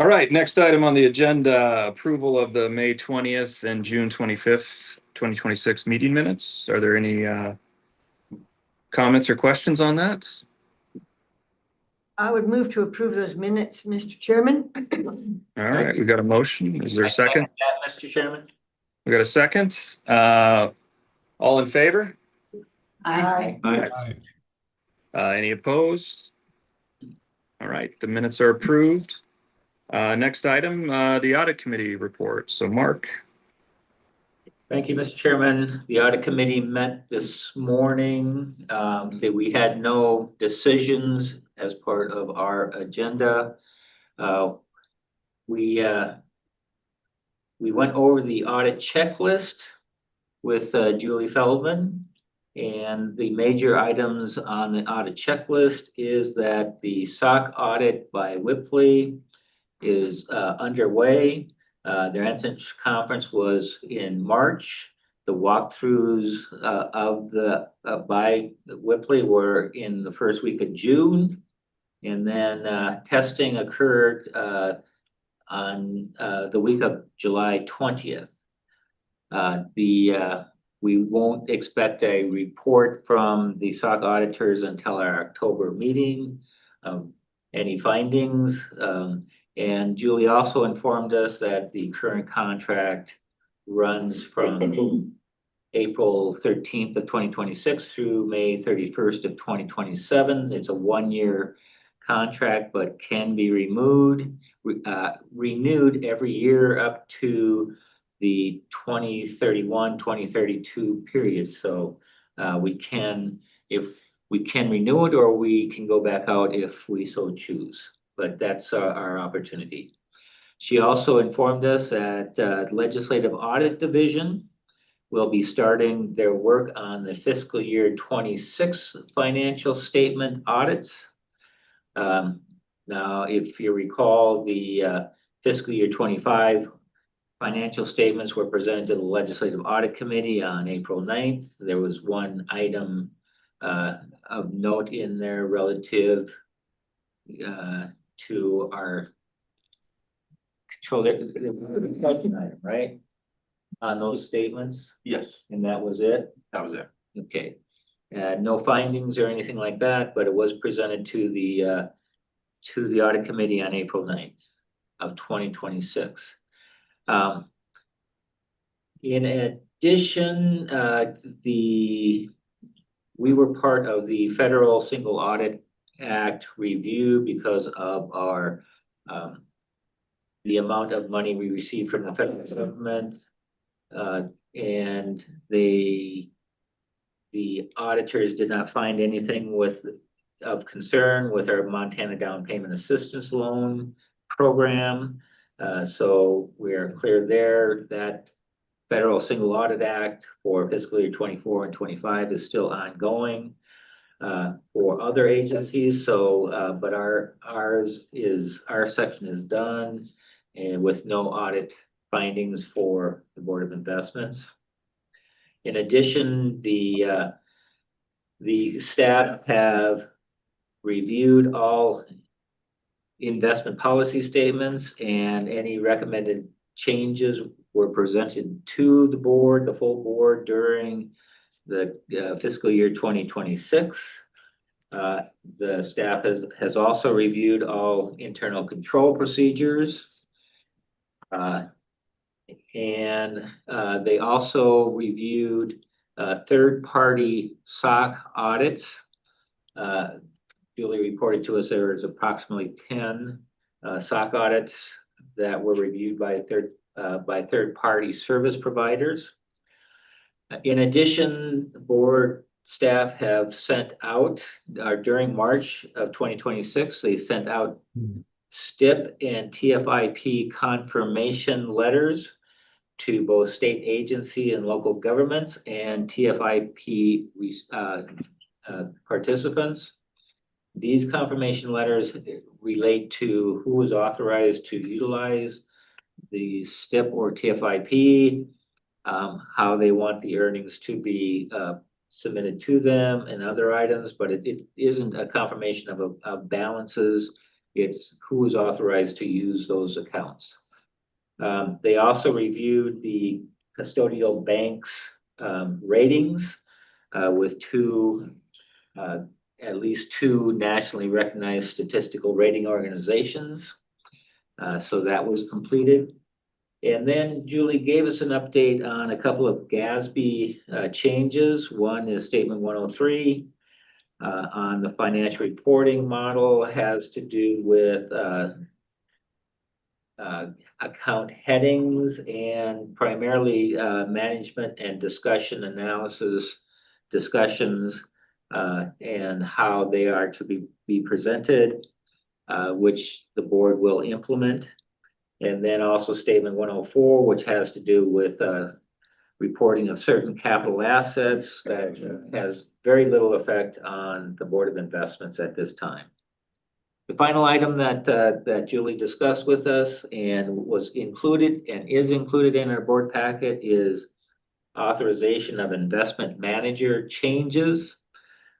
All right, next item on the agenda, approval of the May 20th and June 25th, 2026 meeting minutes. Are there any comments or questions on that? I would move to approve those minutes, Mr. Chairman. All right, we got a motion. Is there a second? That, Mr. Chairman. We got a second. All in favor? Aye. Any opposed? All right, the minutes are approved. Next item, the audit committee report. So Mark. Thank you, Mr. Chairman. The audit committee met this morning. That we had no decisions as part of our agenda. We went over the audit checklist with Julie Feldman. And the major items on the audit checklist is that the SOC audit by Whipley is underway. Their entrance conference was in March. The walkthroughs of the by Whipley were in the first week of June. And then testing occurred on the week of July 20th. We won't expect a report from the SOC auditors until our October meeting. Any findings. And Julie also informed us that the current contract runs from April 13th of 2026 through May 31st of 2027. It's a 1-year contract, but can be renewed every year up to the 2031-2032 period. So we can renew it, or we can go back out if we so choose. But that's our opportunity. She also informed us that Legislative Audit Division will be starting their work on the fiscal year 26 financial statement audits. Now, if you recall, the fiscal year 25 financial statements were presented to the Legislative Audit Committee on April 9th. There was one item of note in there relative to our control item, right? On those statements? Yes, And that was it? that was it. Okay. No findings or anything like that, but it was presented to the audit committee on April 9th of 2026. In addition, we were part of the Federal Single Audit Act review because of our the amount of money we received from the federal government, and the auditors did not find anything of concern with our Montana Down Payment Assistance Loan program. So we're clear there. That Federal Single Audit Act for fiscal year 24 and 25 is still ongoing for other agencies. So, but our section is done, and with no audit findings for the Board of Investments. In addition, the staff have reviewed all investment policy statements, and any recommended changes were presented to the board, the full board, during the fiscal year 2026. The staff has also reviewed all internal control procedures. And they also reviewed third-party SOC audits. Julie reported to us there was approximately 10 SOC audits that were reviewed by third-party service providers. In addition, the board staff have sent out, during March of 2026, they sent out STIP and TFIP confirmation letters to both state agency and local governments and TFIP participants. These confirmation letters relate to who is authorized to utilize the STIP or TFIP, how they want the earnings to be submitted to them, and other items, but it isn't a confirmation of balances. It's who is authorized to use those accounts. They also reviewed the custodial banks ratings with at least two nationally recognized statistical rating organizations. So that was completed. And then Julie gave us an update on a couple of GASB changes. One is Statement 103 on the financial reporting model, has to do with account headings and primarily management and discussion analysis discussions and how they are to be presented, which the board will implement. And then also Statement 104, which has to do with reporting of certain capital assets that has very little effect on the Board of Investments at this time. The final item that Julie discussed with us and was included and is included in our board packet is authorization of investment manager changes.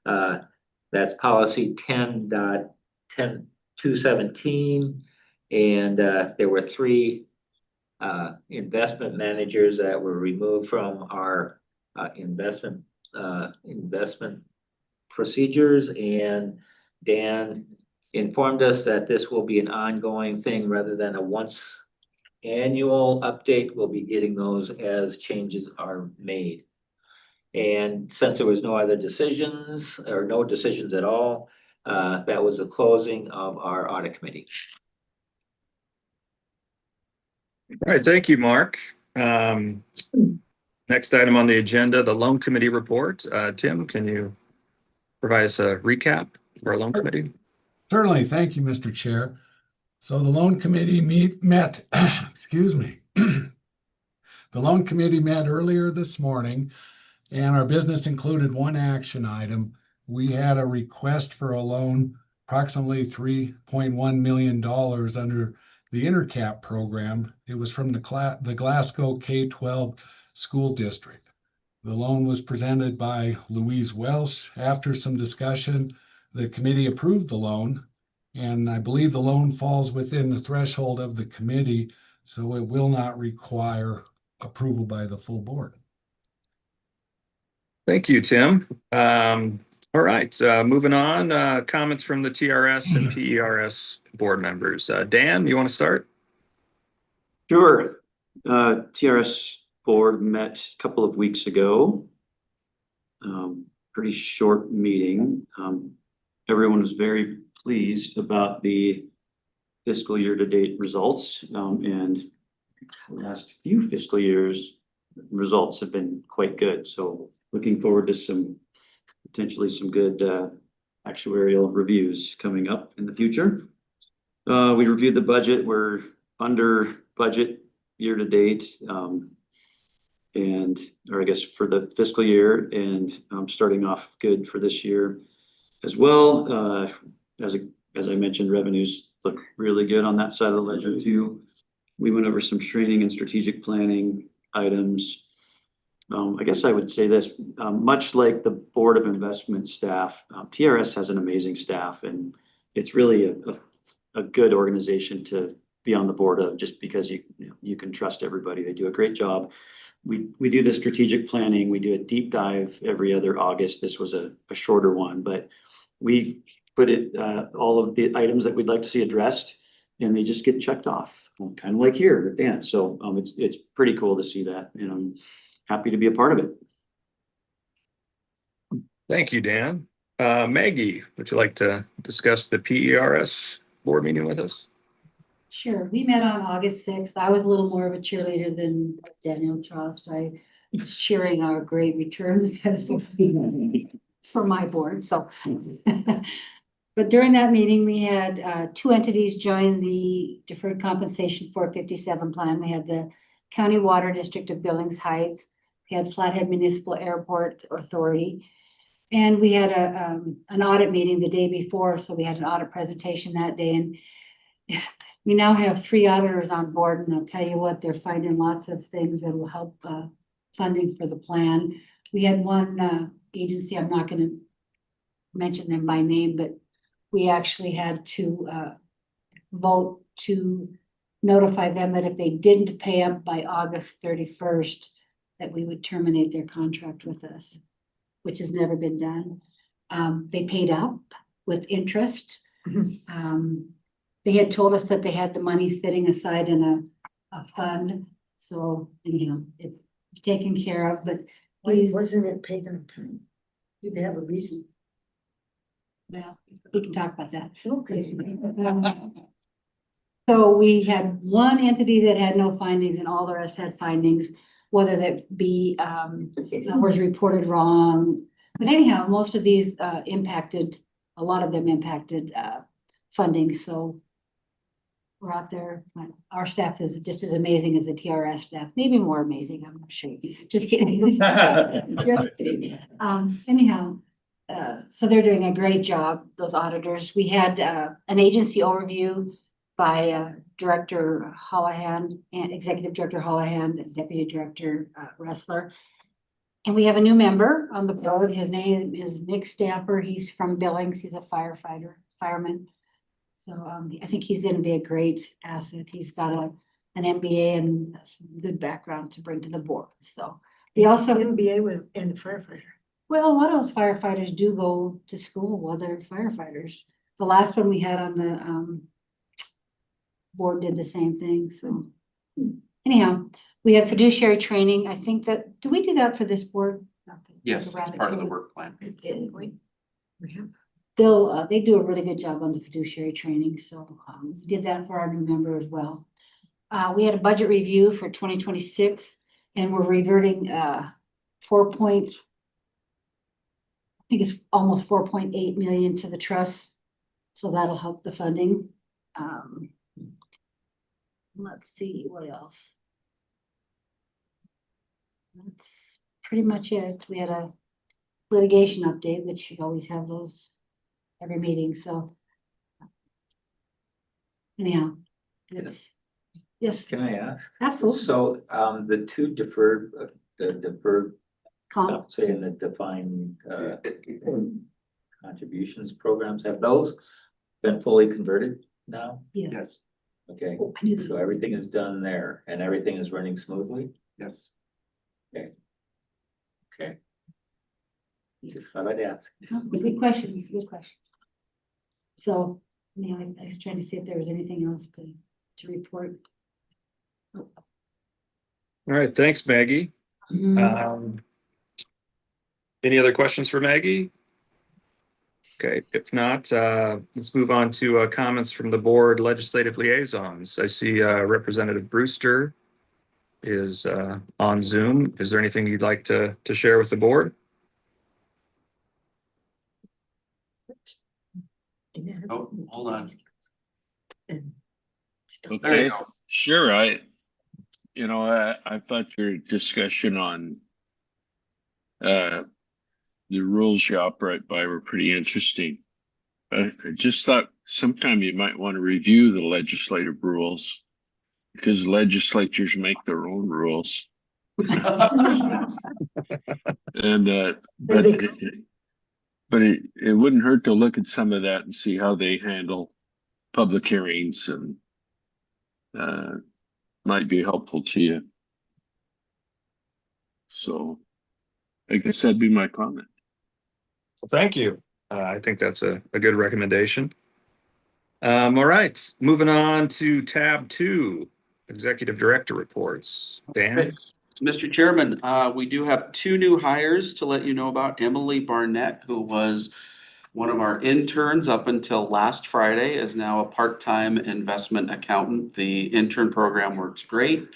That's policy 10.217. And there were three investment managers that were removed from our investment procedures. And Dan informed us that this will be an ongoing thing rather than a once annual update. We'll be getting those as changes are made. And since there was no other decisions or no decisions at all, that was the closing of our audit committee. All right, thank you, Mark. Next item on the agenda, the loan committee report. Tim, can you provide us a recap for our loan committee? Certainly. Thank you, Mr. Chair. So the loan committee met, excuse me. The loan committee met earlier this morning, and our business included one action item. We had a request for a loan, approximately $3.1 million under the InterCap program. It was from the Glasgow K-12 school district. The loan was presented by Louise Welsh. After some discussion, the committee approved the loan, and I believe the loan falls within the threshold of the committee, so it will not require approval by the full board. Thank you, Tim. All right, moving on, comments from the TRS and PERS board members. Dan, you want to start? Sure. TRS board met a couple of weeks ago. Pretty short meeting. Everyone was very pleased about the fiscal year to date results, and the last few fiscal years results have been quite good. So looking forward to potentially some good actuarial reviews coming up in the future. We reviewed the budget. We're under budget year to date, or I guess for the fiscal year, and starting off good for this year as well. As I mentioned, revenues look really good on that side of the ledger too. We went over some training and strategic planning items. I guess I would say this, much like the Board of Investment staff, TRS has an amazing staff, and it's really a good organization to be on the board of, just because you can trust everybody. They do a great job. We do the strategic planning. We do a deep dive every other August. This was a shorter one, but we put all of the items that we'd like to see addressed, and they just get checked off, kind of like here with Dan. So it's pretty cool to see that, and I'm happy to be a part of it. Thank you, Dan. Maggie, would you like to discuss the PERS board meeting with us? Sure. We met on August 6th. I was a little more of a cheerleader than Daniel Trust. I was cheering our great returns for my board. So, but during that meeting, we had two entities join the Deferred Compensation 457 plan. We had the County Water District of Billings Heights. We had Flathead Municipal Airport Authority. And we had an audit meeting the day before. So we had an audit presentation that day. And we now have 3 auditors on board, and I'll tell you what, they're finding lots of things that will help funding for the plan. We had one agency, I'm not going to mention them by name, but we actually had to vote to notify them that if they didn't pay up by August 31st, that we would terminate their contract with us, which has never been done. They paid up with interest. They had told us that they had the money sitting aside in a fund. So anyhow, it's taken care of, but Why please, wasn't it paid on time? Did they have a reason? well, we can talk about that. Okay. So we had one entity that had no findings and all the rest had findings, whether that be, was reported wrong. But anyhow, most of these, impacted, a lot of them impacted, funding, so we're out there, our staff is just as amazing as the TRS staff, maybe more amazing, I'm not sure, just kidding. Just kidding. Anyhow, so they're doing a great job, those auditors. We had, an agency overview by Director Hollahan, and Executive Director Hollahan, and Deputy Director Ressler. And we have a new member on the board. His name is Nick Stamper. He's from Billings. He's a fireman. So I think he's gonna be a great asset. He's got an MBA and some good background to bring to the board. So he also, MBA with, and firefighter. well, a lot of those firefighters do go to school while they're firefighters. The last one we had on the board did the same thing, so. Anyhow, we have fiduciary training. I think that, do we do that for this board? Not to Yes, go around it's part of the it. work plan. We have. They'll, they do a really good job on the fiduciary training, so we did that for our new member as well. We had a budget review for 2026, and we're reverting 4 point, I think it's almost 4.8 million to the trust, so that'll help the funding. Let's see, what else? That's pretty much it. We had a litigation update, which you always have those every meeting, so. Anyhow, it's, yes, Can I ask? absolutely. So, the two deferred, Comp, say in the defined, contributions programs, have those been fully converted now? yeah. Yes, Okay, Oh, I knew so that. everything is done there and everything is running smoothly? yes. Okay. Just thought I'd ask. Oh, good question, it's a good question. So, yeah, I was trying to see if there was anything else to report. All right, thanks, Maggie. Mhm. Any other questions for Maggie? Okay, if not, let's move on to comments from the board legislative liaisons. I see Representative Brewster is on Zoom. Is there anything you'd like to share with the board? Oh, hold on. And stuff. There you Okay, go. sure, I thought your discussion on the rules you operate by were pretty interesting. I just thought sometime you might want to review the legislative rules because legislatures make their own rules. And but it wouldn't hurt to look at some of that and see how they handle public hearings and might be helpful to you. So I guess that'd be my comment. Well, thank you. I think that's a good recommendation. All right, moving on to tab 2, Executive Director reports. Dan? Okay. Mr. Chairman, we do have 2 new hires to let you know about. Emily Barnett, who was one of our interns up until last Friday, is now a part-time investment accountant. The intern program works great.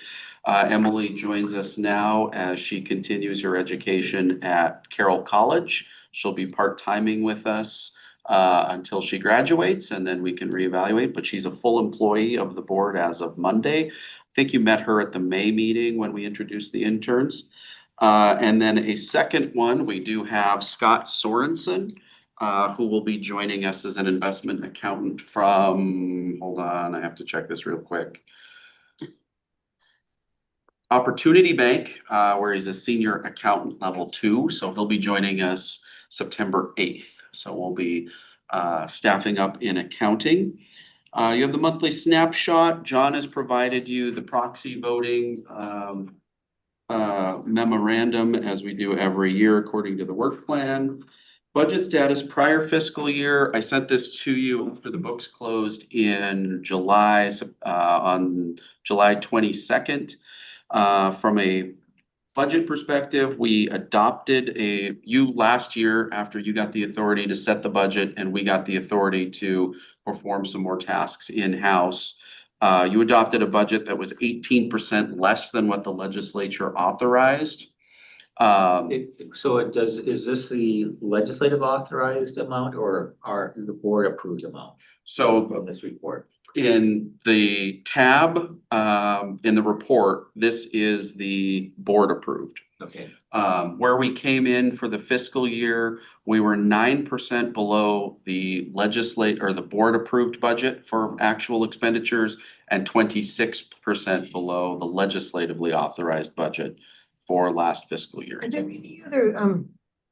Emily joins us now as she continues her education at Carroll College. She'll be part-timing with us until she graduates, and then we can reevaluate, but she's a full employee of the board as of Monday. I think you met her at the May meeting when we introduced the interns. And then a second one, we do have Scott Sorensen, who will be joining us as an investment accountant from, hold on, I have to check this real quick. Opportunity Bank, where he's a senior accountant level 2, so he'll be joining us September 8th. So we'll be staffing up in accounting. You have the monthly snapshot. John has provided you the proxy voting memorandum as we do every year according to the work plan. Budget status prior fiscal year. I sent this to you after the books closed in July, on July 22nd. From a budget perspective, we adopted you last year after you got the authority to set the budget and we got the authority to perform some more tasks in-house. You adopted a budget that was 18% less than what the legislature authorized. So is this the legislative authorized amount or the board approved amount So from this report? in the tab, in the report, this is the board approved. Okay, Where we came in for the fiscal year, we were 9% below the board approved budget for actual expenditures and 26% below the legislatively authorized budget for last fiscal year. Are there any other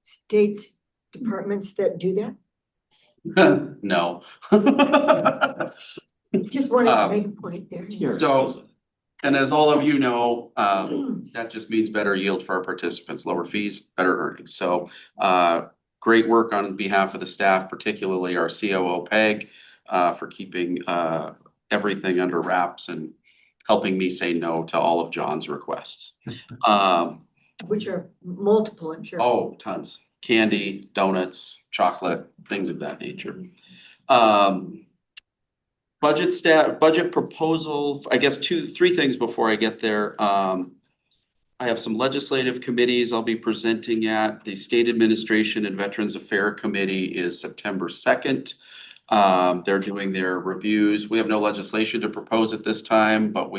state departments that do that? No. Just wanted to make a point there. So, and as all of you know, that just means better yield for our participants, lower fees, better earnings. So, great work on behalf of the staff, particularly our COO Peg, for keeping everything under wraps and helping me say no to all of John's requests. Which are multiple, I'm sure. Oh, tons. Candy, donuts, chocolate, things of that nature. Budget proposal, I guess three things before I get there. I have some legislative committees I'll be presenting at. The State Administration and Veterans Affairs Committee is September 2nd. They're doing their reviews. We have no legislation to propose at this time, but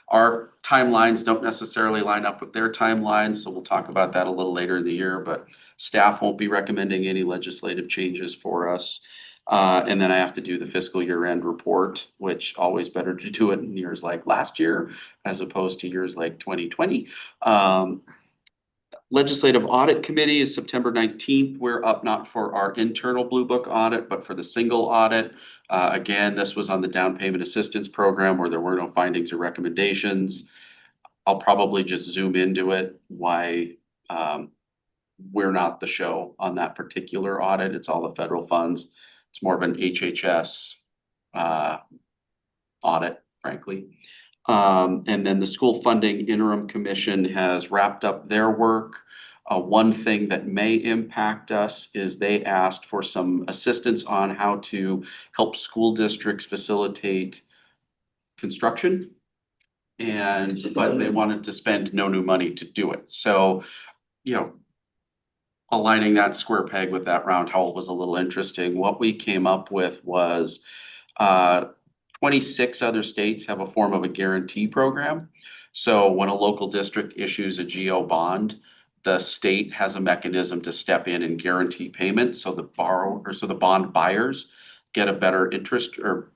our timelines don't necessarily line up with their timelines, so we'll talk about that a little later in the year, but staff won't be recommending any legislative changes for us. And then I have to do the fiscal year end report, which always better to do it in years like last year as opposed to years like 2020. Legislative Audit Committee is September 19th. We're up not for our internal Blue Book audit, but for the single audit. Again, this was on the down payment assistance program where there were no findings or recommendations. I'll probably just zoom into it, why we're not the show on that particular audit. It's all the federal funds. It's more of an HHS audit, frankly. And then the School Funding Interim Commission has wrapped up their work. One thing that may impact us is they asked for some assistance on how to help school districts facilitate construction. But they wanted to spend no new money to do it. So, aligning that square peg with that round hole was a little interesting. What we came up with was 26 other states have a form of a guarantee program. So when a local district issues a GO bond, the state has a mechanism to step in and guarantee payment. So the bond buyers get a better interest, or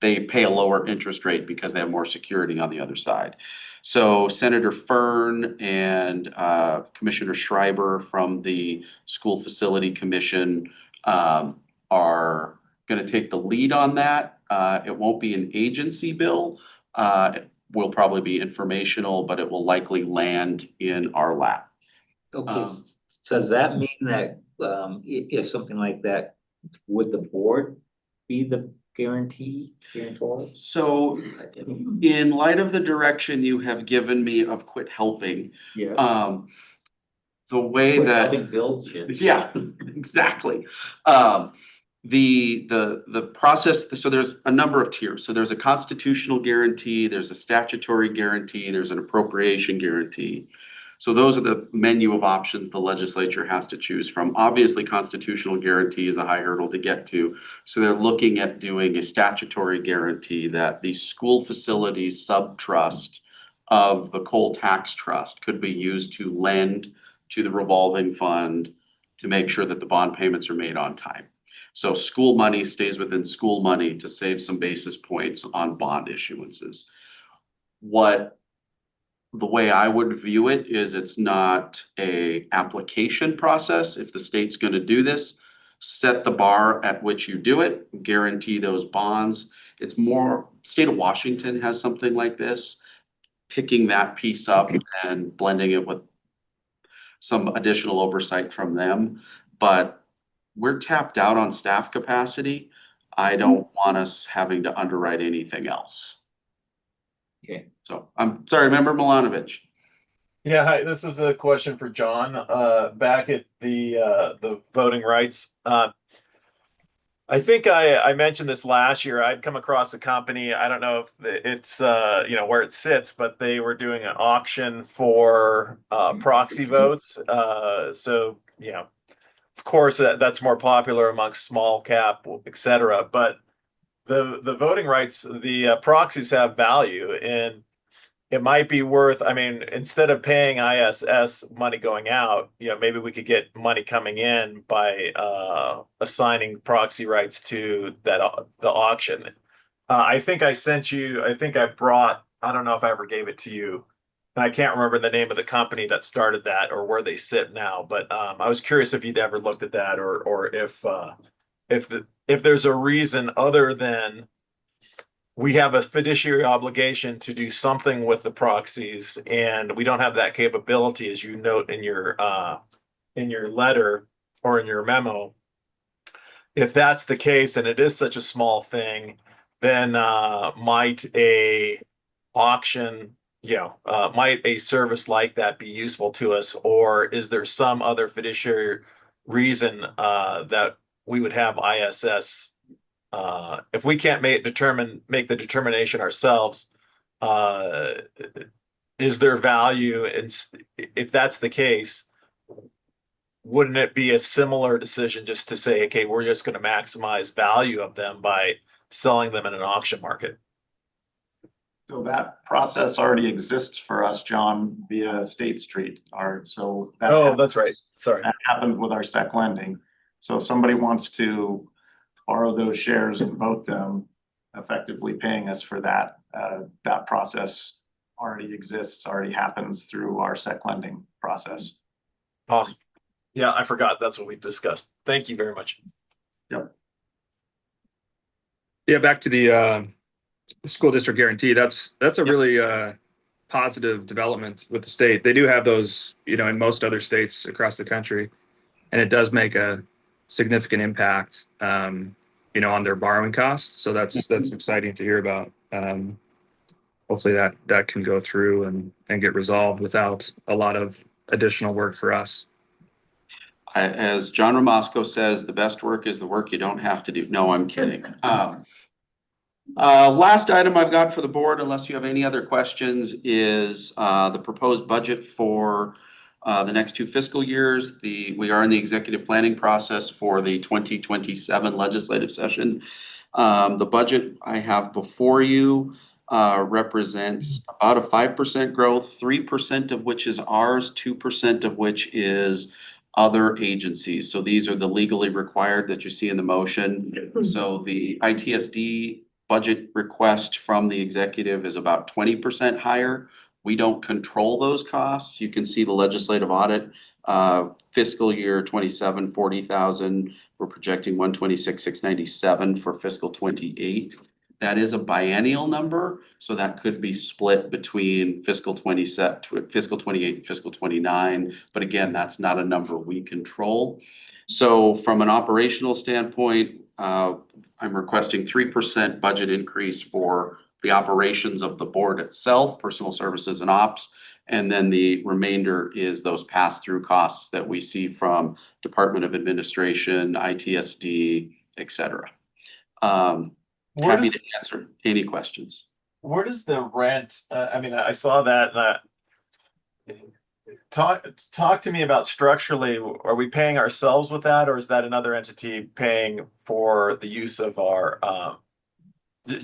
they pay a lower interest rate because they have more security on the other side. So Senator Fern and Commissioner Schreiber from the School Facility Commission are going to take the lead on that. It won't be an agency bill. It will probably be informational, but it will likely land in our lap. Okay, so does that mean that if something like that, would the board be the guarantor? So in light of the direction you have given me of quit helping, Yes. the way that Build shit. yeah, exactly. The process, so there's a number of tiers. So there's a constitutional guarantee, there's a statutory guarantee, there's an appropriation guarantee. So those are the menu of options the legislature has to choose from. Obviously, constitutional guarantee is a high hurdle to get to. So they're looking at doing a statutory guarantee that the school facilities sub-trust of the coal tax trust could be used to lend to the revolving fund to make sure that the bond payments are made on time. So school money stays within school money to save some basis points on bond issuances. The way I would view it is it's not a application process. If the state's going to do this, set the bar at which you do it, guarantee those bonds. It's more, state of Washington has something like this, picking that piece up and blending it with some additional oversight from them. But we're tapped out on staff capacity. I don't want us having to underwrite anything else. Okay. So I'm sorry, Member Milanovic. Yeah, hi, this is a question for John. Back at the voting rights. I think I mentioned this last year. I'd come across a company. I don't know if it's where it sits, but they were doing an auction for proxy votes. So of course that's more popular amongst small cap, etc. But the voting rights, the proxies have value, and it might be worth, I mean, instead of paying ISS money going out, maybe we could get money coming in by assigning proxy rights to the auction. I think I sent you, I don't know if I ever gave it to you, and I can't remember the name of the company that started that or where they sit now, but I was curious if you'd ever looked at that, or if there's a reason other than we have a fiduciary obligation to do something with the proxies, and we don't have that capability, as you note in your letter or in your memo. If that's the case, and it is such a small thing, then might a auction, might a service like that be useful to us, or is there some other fiduciary reason that we would have ISS? If we can't make the determination ourselves, is there value? And if that's the case, wouldn't it be a similar decision just to say, okay, we're just going to maximize value of them by selling them in an auction market? So that process already exists for us, John, via State Street. That's right. Sorry. That happened with our SEC lending. So if somebody wants to borrow those shares and vote them, effectively paying us for that, that process already exists, already happens through our SEC lending process. Awesome. Yeah, I forgot. That's what we discussed. Thank you very much. Yep. Yeah, back to the school district guarantee. That's a really positive development with the state. They do have those, in most other states across the country, and it does make a significant impact, on their borrowing costs. So that's exciting to hear about. Hopefully that can go through and get resolved without a lot of additional work for us. As John Ramasco says, the best work is the work you don't have to do. No, I'm kidding. Last item I've got for the board, unless you have any other questions, is the proposed budget for the next 2 fiscal years. We are in the executive planning process for the 2027 legislative session. The budget I have before you represents about a 5% growth, 3% of which is ours, 2% of which is other agencies. So these are the legally required that you see in the motion. So the ITSD budget request from the executive is about 20% higher. We don't control those costs. You can see the legislative audit, fiscal year 27, 40,000. We're projecting 126,697 for fiscal 28. That is a biennial number, so that could be split between fiscal 27, fiscal 28, and fiscal 29. But again, that's not a number we control. So from an operational standpoint, I'm requesting 3% budget increase for the operations of the board itself, personal services and ops. And then the remainder is those pass-through costs that we see from Department of Administration, ITSD, et cetera. Happy to answer any questions. Where does the rent, I saw that, talk to me about structurally, are we paying ourselves with that, or is that another entity paying for the use of our,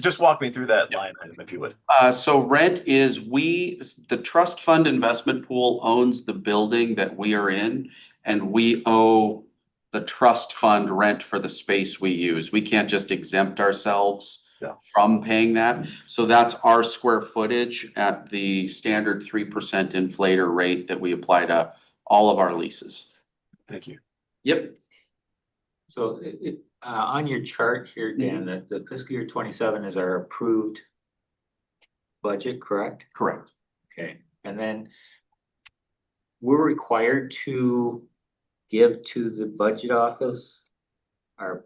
just walk me through that line item, if you would. So rent is the trust fund investment pool owns the building that we are in, and we owe the trust fund rent for the space we use. We can't just exempt ourselves from paying that. So that's our square footage at the standard 3% inflator rate that we apply to all of our leases. Thank you. Yep. So on your chart here, Dan, the fiscal year 27 is our approved budget, correct? Correct. Okay, and then we're required to give to the budget office our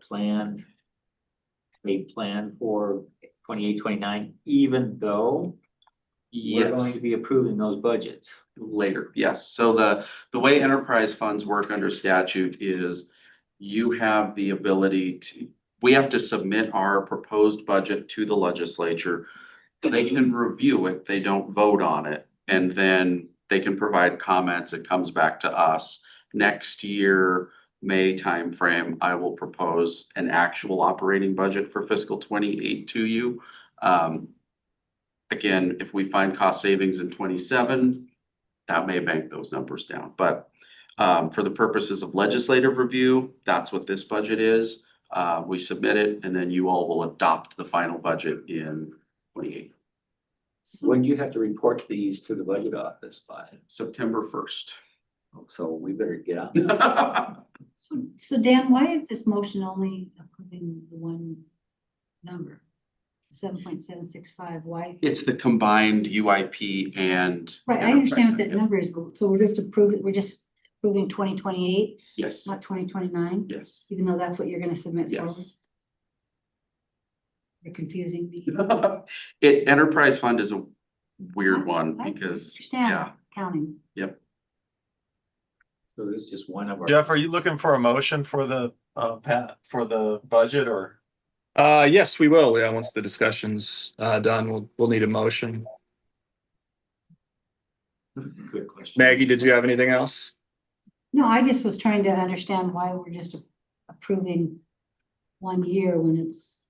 a plan for 28, 29, even though we're going Yes. to be approving those budgets. Later, yes. So the way enterprise funds work under statute is you have the ability to, we have to submit our proposed budget to the legislature. They can review it, they don't vote on it, and then they can provide comments. It comes back to us. Next year, May timeframe, I will propose an actual operating budget for fiscal 28 to you. Again, if we find cost savings in 27, that may bank those numbers down, but for the purposes of legislative review, that's what this budget is. We submit it and then you all will adopt the final budget in 28, When do you have to report these to the budget office by? September 1st. So we better get on this. So Dan, why is this motion only approving the one number? 7.765, why? It's the combined UIP and. Right, I understand what that enterprise. number is, but so we're just approving 2028, Yes, not 2029, yes, even though that's what you're gonna submit forward? yes. You're confusing me. Enterprise fund is a weird one I because, understand yeah, counting. So this is just one of our. Jeff, are you looking for a motion for the for the budget or? Yes, we will. Yeah, once the discussion's done, we'll need a motion. Good question. Maggie, did you have anything else? No, I just was trying to understand why we're just approving 1 year when it's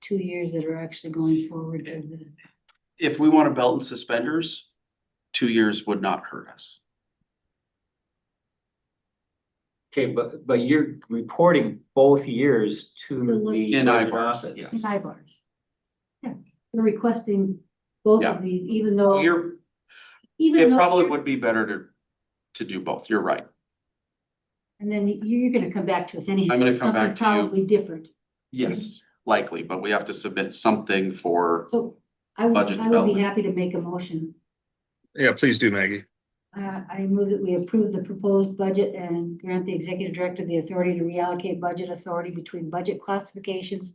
2 years that are actually going forward. to the- if we want a belt and suspenders, 2 years would not hurt us. Okay, but you're reporting both years to the. In budget IBARs, office. yes. In IBARs. Yeah, we're requesting both Yeah. of these, even though. It even though probably you're- would be better to do both. You're right. And then you're gonna come back to us anyhow. I'm gonna with come back something to you. Probably different. Yes, likely, but we have to submit something for, So I would Budget be development. happy to make a motion. Yeah, please do, Maggie. I move that we approve the proposed budget and grant the executive director the authority to reallocate budget authority between budget classifications,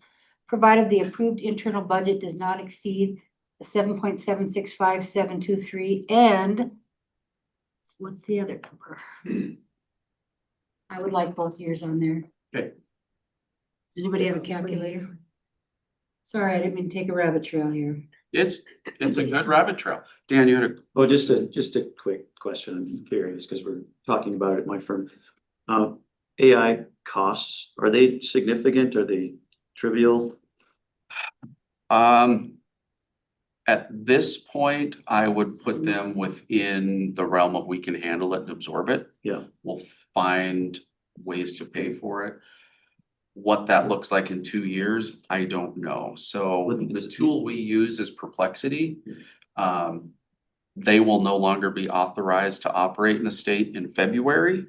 provided the approved internal budget does not exceed the 7.765723 and what's the other number? I would like both years on there. Okay. Does anybody have a calculator? Sorry, I didn't mean to take a rabbit trail here. it's a good rabbit trail. Dan, you had a, Oh, just a quick question. I'm curious because we're talking about it at my firm. AI costs, are they significant? Are they trivial? at this point, I would put them within the realm of we can handle it and absorb it. Yeah. We'll find ways to pay for it. What that looks like in 2 years, I don't know. So With the this- tool we use is Perplexity. They will no longer be authorized to operate in the state in February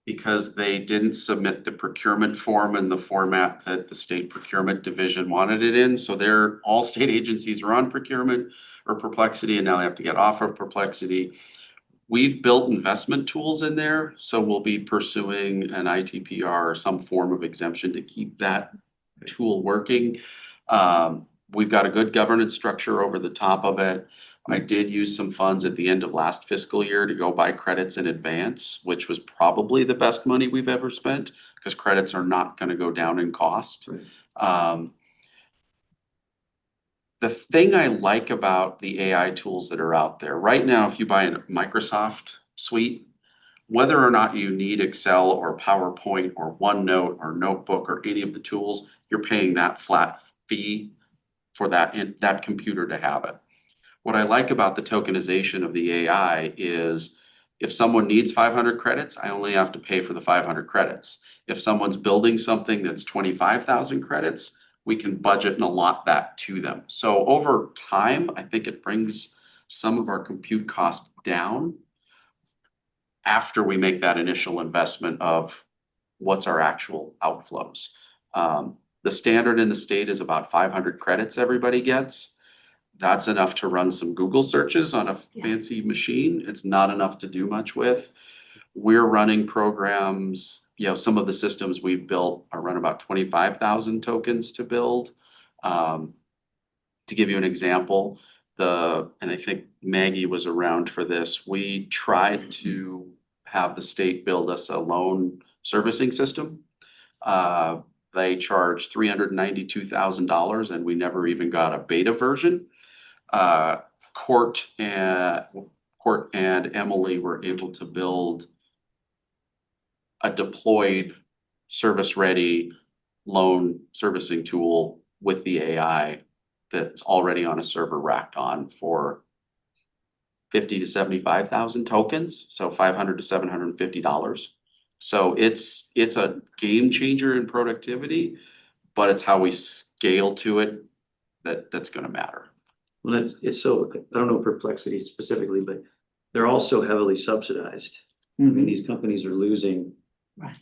because they didn't submit the procurement form in the format that the state procurement division wanted it in. So all state agencies are on procurement or Perplexity, and now they have to get off of Perplexity. We've built investment tools in there, so we'll be pursuing an ITPR or some form of exemption to keep that tool working. We've got a good governance structure over the top of it. I did use some funds at the end of last fiscal year to go buy credits in advance, which was probably the best money we've ever spent because credits are not going to go down in cost. The thing I like about the AI tools that are out there right now, if you buy a Microsoft suite, whether or not you need Excel or PowerPoint or OneNote or Notebook or any of the tools, you're paying that flat fee for that computer to have it. What I like about the tokenization of the AI is if someone needs 500 credits, I only have to pay for the 500 credits. If someone's building something that's 25,000 credits, we can budget and allot that to them. So over time, I think it brings some of our compute costs down after we make that initial investment of what's our actual outflows. The standard in the state is about 500 credits everybody gets. That's enough to run some Google searches on a Yeah. fancy machine. It's not enough to do much with. We're running programs, some of the systems we've built are run about 25,000 tokens to build. To give you an example, and I think Maggie was around for this, we tried to have the state build us a loan servicing system. They charged $392,000 and we never even got a beta version. Court and Emily were able to build a deployed service-ready loan servicing tool with the AI that's already on a server racked on for 50 to 75,000 tokens, so $500 to $750. So it's a game changer in productivity, but it's how we scale to it that's gonna matter. Well, it's so, I don't know Perplexity specifically, but they're also heavily subsidized. I mean, these companies are losing Right.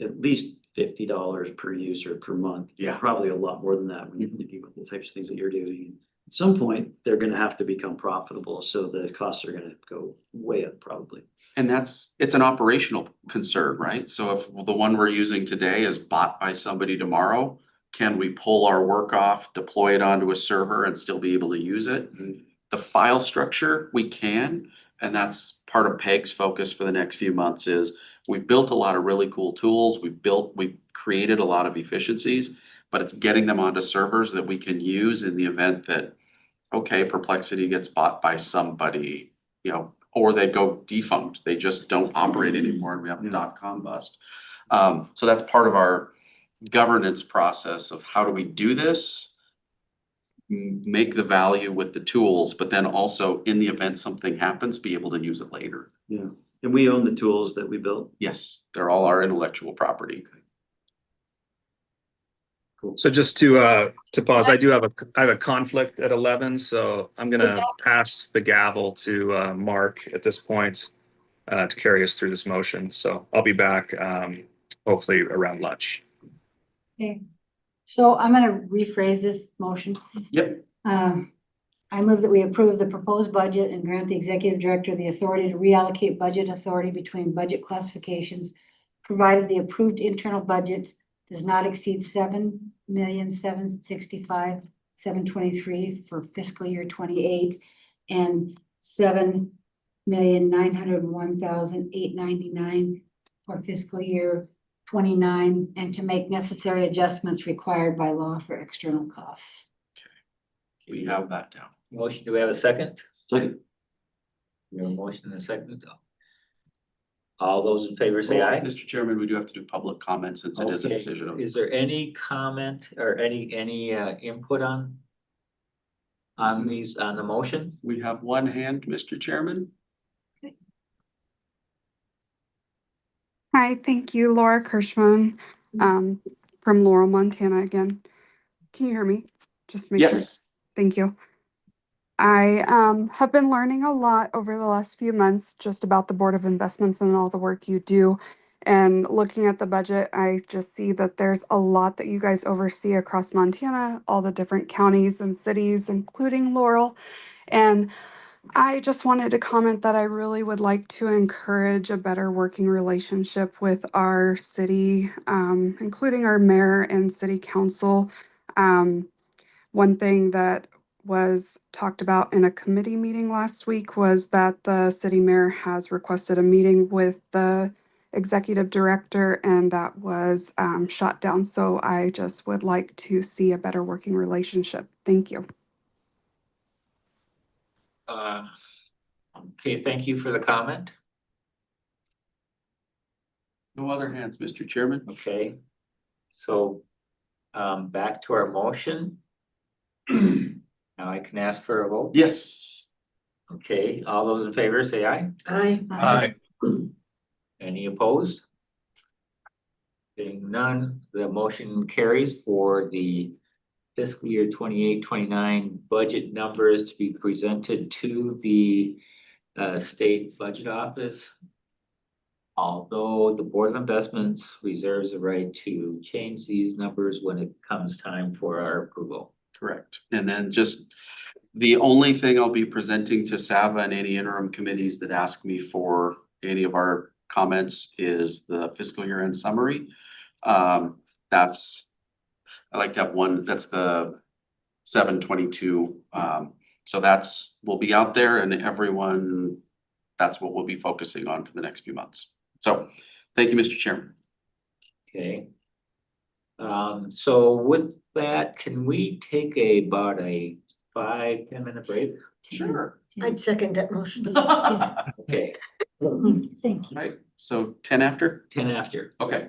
At least $50 per user per month. Yeah. Probably a lot more than that when you're thinking about the types of things that you're doing. At some point, they're gonna have to become profitable, so the costs are gonna go way up probably. And it's an operational concern, right? So if the one we're using today is bought by somebody tomorrow, can we pull our work off, deploy it onto a server and still be able to use it? The file structure, we can, and that's part of Peg's focus for the next few months is we've built a lot of really cool tools. We've created a lot of efficiencies, but it's getting them onto servers that we can use in the event that, okay, Perplexity gets bought by somebody, or they go defunct. They just don't operate anymore and we have a .com bust. So that's part of our governance process of how do we do this? Make the value with the tools, but then also in the event something happens, be able to use it later. Yeah, and we own the tools that we built. Yes, they're all our intellectual property. So just to pause, I have a conflict at 11, so I'm gonna pass the gavel to Mark at this point to carry us through this motion. So I'll be back hopefully around lunch. Okay, so I'm gonna rephrase this motion. Yep. I move that we approve the proposed budget and grant the executive director the authority to reallocate budget authority between budget classifications, provided the approved internal budget does not exceed $7,765,723 for fiscal year 28 and $7,901,899 for fiscal year 29, and to make necessary adjustments required by law for external costs. We have that down. Motion, do we have a second? Second. We have a motion and a second. All those in favor say aye. Mr. Chairman, we do have to do public comment since it is a Okay. decision. of- Is there any comment or any input on the motion? We have one hand, Mr. Chairman. Hi, thank you, Laura Kirschman, from Laurel, Montana again. Can you hear me? Just make sure. Yes. Thank you. I have been learning a lot over the last few months just about the Board of Investments and all the work you do. And looking at the budget, I just see that there's a lot that you guys oversee across Montana, all the different counties and cities, including Laurel. And I just wanted to comment that I really would like to encourage a better working relationship with our city, including our mayor and city council. One thing that was talked about in a committee meeting last week was that the city mayor has requested a meeting with the executive director, and that was shot down. So I just would like to see a better working relationship. Thank you. Okay, thank you for the comment. No other hands, Mr. Chairman. Okay, so back to our motion. Now I can ask for a vote. Yes. Okay, all those in favor say aye. Aye. Any opposed? Being none, the motion carries for the fiscal year 28-29 budget numbers to be presented to the state budget office Although the Board of Investments reserves the right to change these numbers when it comes time for our approval. Correct. And then just the only thing I'll be presenting to SAVA and any interim committees that ask me for any of our comments is the fiscal year end summary. That's, I like to have one, that's the 7/22. So that's, will be out there and everyone, that's what we'll be focusing on for the next few months. So, thank you, Mr. Chairman. Okay. So with that, can we take about a 5-10 minute break? Sure. I'd second that motion. Okay, Thank you. Right, so 10 after? 10 after. Okay.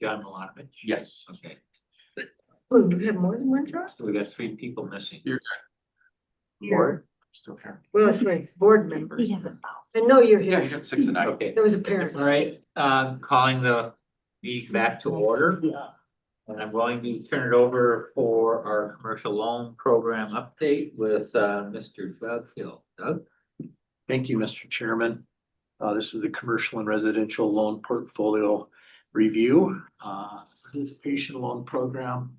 John Milanovich? Yes. Okay, Oh, you have more than one trust? so we got 3 people missing. You're Board? Still here. Well, that's right, board members. We have a I know you're Yeah, you here. got 6 and 9. Okay, There was a parent. all right, calling the meeting back to order. And I'm going to turn it over for our commercial loan program update with Mr. Doug Hill. Doug? Thank you, Mr. Chairman. This is the commercial and residential loan portfolio review. Participation loan program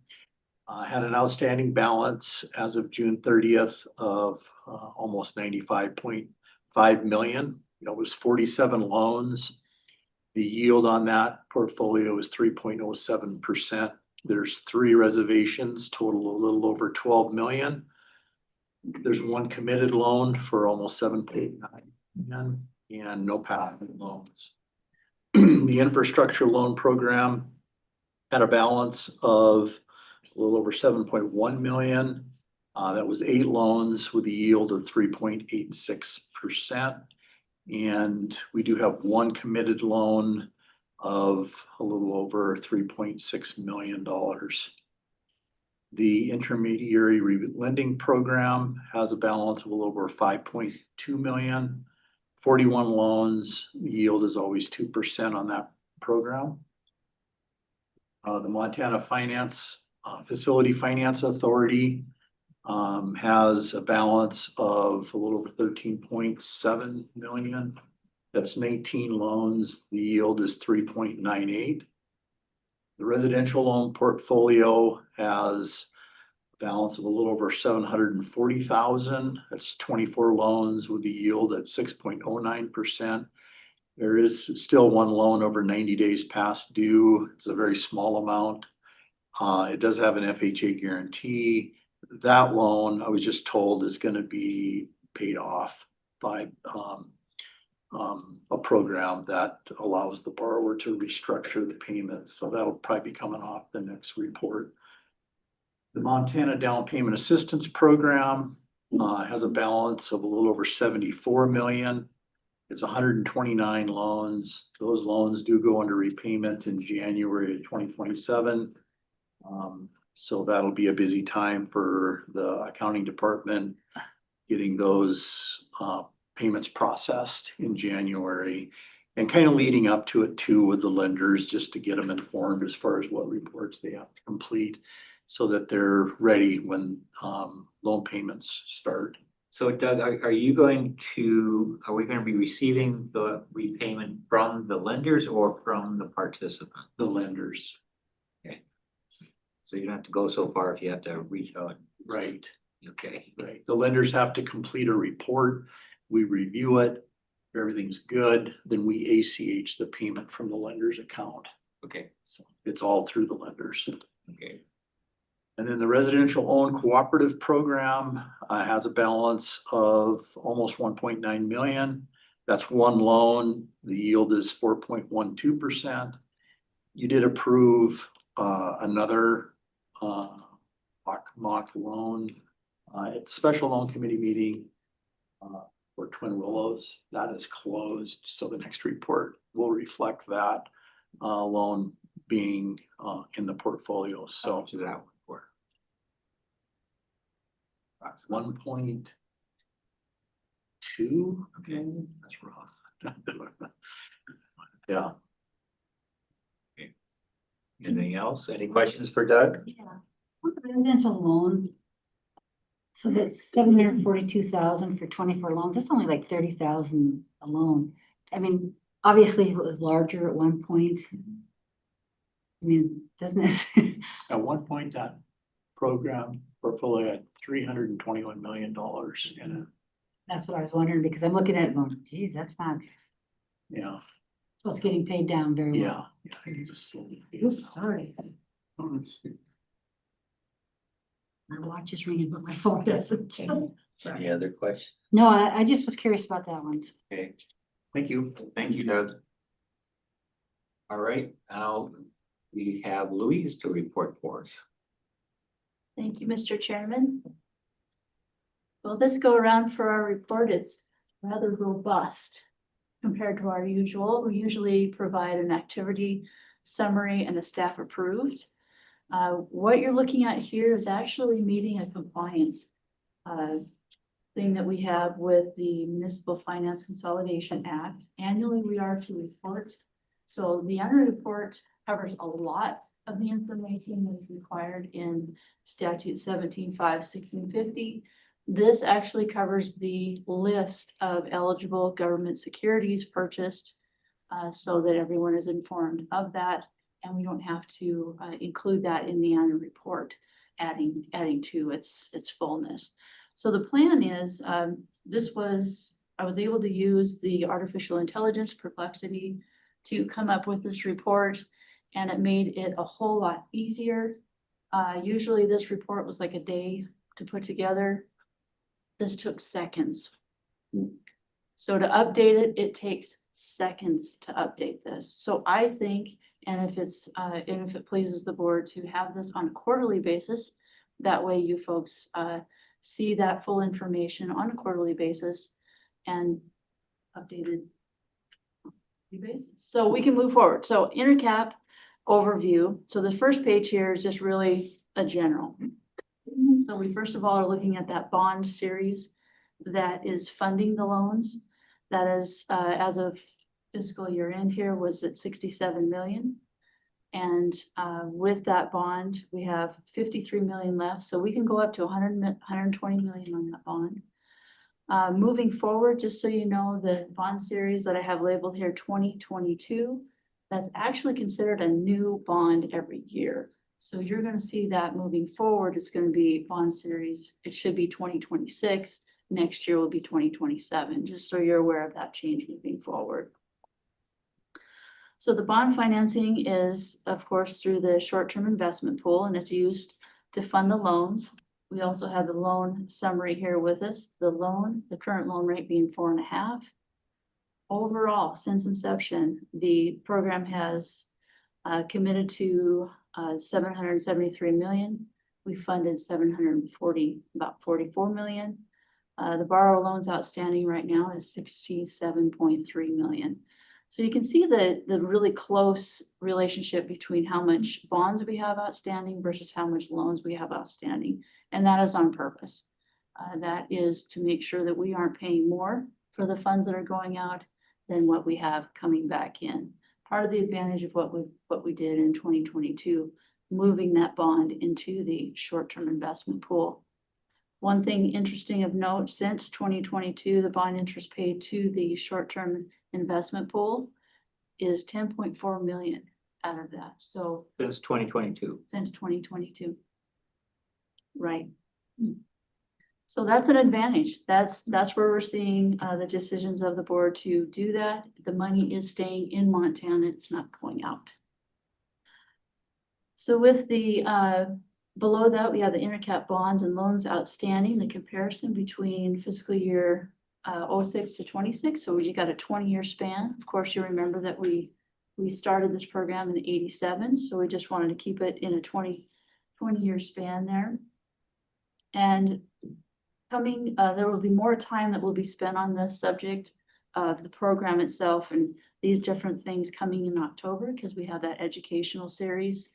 had an outstanding balance as of June 30th of almost 95.5 million. It was 47 loans. The yield on that portfolio is 3.07%. There's 3 reservations, total a little over 12 million. There's 1 committed loan for almost 7.9 million and no payment loans. The infrastructure loan program had a balance of a little over 7.1 million. That was 8 loans with a yield of 3.86%. And we do have 1 committed loan of a little over $3.6 million. The intermediary lending program has a balance of a little over 5.2 million. 41 loans, the yield is always 2% on that program. The Montana Facility Finance Authority has a balance of a little over 13.7 million. That's 19 loans. The yield is 3.98. The residential loan portfolio has a balance of a little over 740,000. That's 24 loans with the yield at 6.09%. There is still 1 loan over 90 days past due. It's a very small amount. It does have an FHA guarantee. That loan, I was just told, is going to be paid off by a program that allows the borrower to restructure the payments. So that'll probably be coming off the next report. The Montana Down Payment Assistance Program has a balance of a little over 74 million. It's 129 loans. Those loans do go under repayment in January of 2027. So that'll be a busy time for the accounting department getting those payments processed in January and kind of leading up to it too with the lenders, just to get them informed as far as what reports they have to complete so that they're ready when loan payments start. So Doug, are we going to be receiving the repayment from the lenders or from the participant? The lenders. Okay. So you don't have to go so far if you have to reach out. Right. Okay. Right. The lenders have to complete a report. We review it. If everything's good, then we ACH the payment from the lender's account. Okay. So it's all through the lenders. Okay. And then the residential owned cooperative program has a balance of almost 1.9 million. That's 1 loan. The yield is 4.12%. You did approve another mock loan at special loan committee meeting for Twin Willows. That is closed. So the next report will reflect that loan being in the portfolio. So To that one for 1.2. okay. That's rough. Yeah. Anything else? Any questions for Doug? Yeah. Residential loan. So that's 742,000 for 24 loans. That's only like 30,000 a loan. I mean, obviously if it was larger at one point. I mean, doesn't it? At one point, that program portfolio had $321 million in it. That's what I was wondering, because I'm looking at it going, geez, that's not, Yeah, so it's getting paid down very well. yeah. You just slowly phase Oops, out. sorry. Oh, it's- My watch is ringing, but my phone doesn't. Any Sorry. other questions? No, I just was curious about that one. Okay. Thank you. Thank you, Doug. All right, now we have Louise to report for us. Thank you, Mr. Chairman. Well, this go around for our report is rather robust compared to our usual. We usually provide an activity summary and a staff approved. What you're looking at here is actually meeting a compliance thing that we have with the Municipal Finance Consolidation Act. Annually, we are to report. So the annual report covers a lot of the information that is required in statute 17.5/1650. This actually covers the list of eligible government securities purchased, so that everyone is informed of that, and we don't have to include that in the annual report, adding to its fullness. So the plan is, I was able to use the artificial intelligence Perplexity to come up with this report, and it made it a whole lot easier. Usually this report was like a day to put together. This took seconds. So to update it, it takes seconds to update this. So I think, and if it pleases the board, to have this on a quarterly basis, that way you folks see that full information on a quarterly basis and updated basis. So we can move forward. So intercap overview. So the first page here is just really a general. So we first of all are looking at that bond series that is funding the loans. That is, as of fiscal year end here, was at 67 million. And with that bond, we have 53 million left. So we can go up to 120 million on that bond. Moving forward, just so you know, the bond series that I have labeled here 2022, that's actually considered a new bond every year. So you're going to see that moving forward, it's going to be bond series. It should be 2026. Next year will be 2027, just so you're aware of that change moving forward. So the bond financing is, of course, through the short-term investment pool, and it's used to fund the loans. We also have the loan summary here with us. The current loan rate being 4.5. Overall, since inception, the program has committed to 773 million. We funded about 44 million. The borrower loans outstanding right now is 67.3 million. So you can see the really close relationship between how much bonds we have outstanding versus how much loans we have outstanding. And that is on purpose. That is to make sure that we aren't paying more for the funds that are going out than what we have coming back in. Part of the advantage of what we did in 2022, moving that bond into the short-term investment pool. One thing interesting of note, since 2022, the bond interest paid to the short-term investment pool is 10.4 million out of that. So Since 2022. since 2022. Right. So that's an advantage. That's where we're seeing the decisions of the board to do that. The money is staying in Montana. It's not going out. So with the below that, we have the intercap bonds and loans outstanding, the comparison between fiscal year 06 to 26. So you got a 20-year span. Of course, you remember that we started this program in 87. So we just wanted to keep it in a 20-year span there. And coming, there will be more time that will be spent on this subject of the program itself and these different things coming in October, because we have that educational series.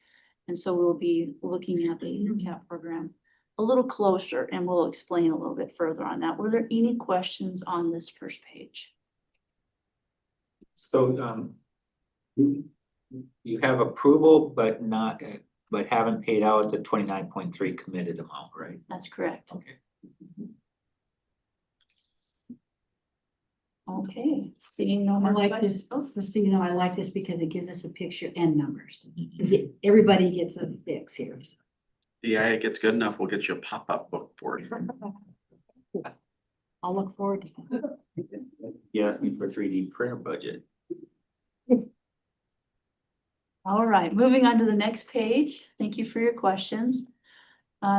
And so we'll be looking at the intercap program a little closer, and we'll explain a little bit further on that. Were there any questions on this first page? So you have approval, but haven't paid out the 29.3 committed amount, right? That's correct. Okay. Okay, seeing no I more like questions. this, just so you know, I like this because it gives us a picture and numbers. Everybody gets a fix here. Yeah, it gets good enough. We'll get you a pop-up book for it. I'll look forward to that. You asked me for 3D printer budget. All right, moving on to the next page. Thank you for your questions.